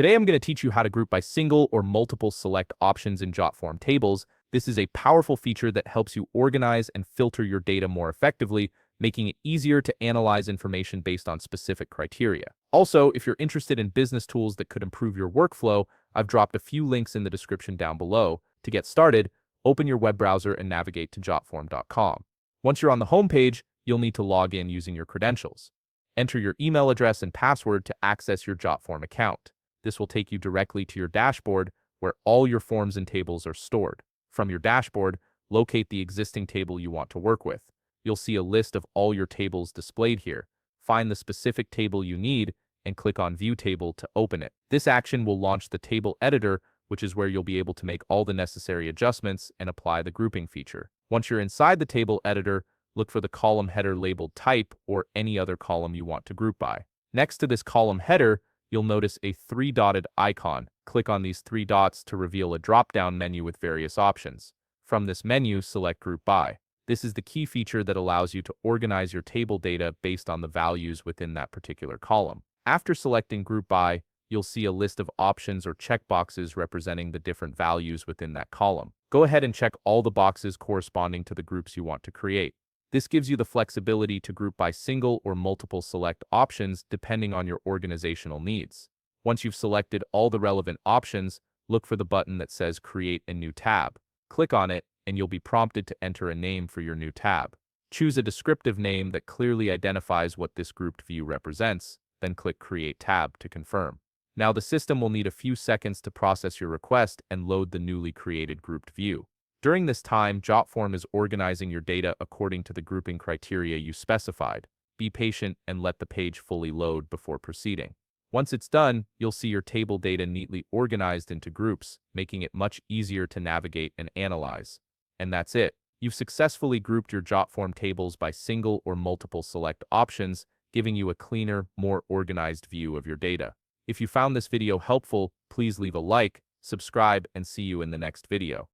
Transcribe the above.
Today I'm going to teach you how to group by single or multiple select options in Jotform Tables. This is a powerful feature that helps you organize and filter your data more effectively, making it easier to analyze information based on specific criteria. Also, if you're interested in business tools that could improve your workflow, I've dropped a few links in the description down below. To get started, open your web browser and navigate to jotform.com. Once you're on the home page, you'll need to log in using your credentials. Enter your email address and password to access your Jotform account. This will take you directly to your dashboard where all your forms and tables are stored. From your dashboard, locate the existing table you want to work with. You'll see a list of all your tables displayed here. Find the specific table you need and click on View Table to open it. This action will launch the table editor, which is where you'll be able to make all the necessary adjustments and apply the grouping feature. Once you're inside the table editor, look for the column header labeled Type or any other column you want to group by. Next to this column header, you'll notice a three-dotted icon. Click on these three dots to reveal a drop-down menu with various options. From this menu, select Group By. This is the key feature that allows you to organize your table data based on the values within that particular column. After selecting Group By, you'll see a list of options or checkboxes representing the different values within that column. Go ahead and check all the boxes corresponding to the groups you want to create. This gives you the flexibility to group by single or multiple select options depending on your organizational needs. Once you've selected all the relevant options, look for the button that says Create a New Tab. Click on it, and you'll be prompted to enter a name for your new tab. Choose a descriptive name that clearly identifies what this grouped view represents, then click Create Tab to confirm. Now the system will need a few seconds to process your request and load the newly created grouped view. During this time, Jotform is organizing your data according to the grouping criteria you specified. Be patient and let the page fully load before proceeding. Once it's done, you'll see your table data neatly organized into groups, making it much easier to navigate and analyze. And that's it. You've successfully grouped your Jotform tables by single or multiple select options, giving you a cleaner, more organized view of your data. If you found this video helpful, please leave a like, subscribe, and see you in the next video.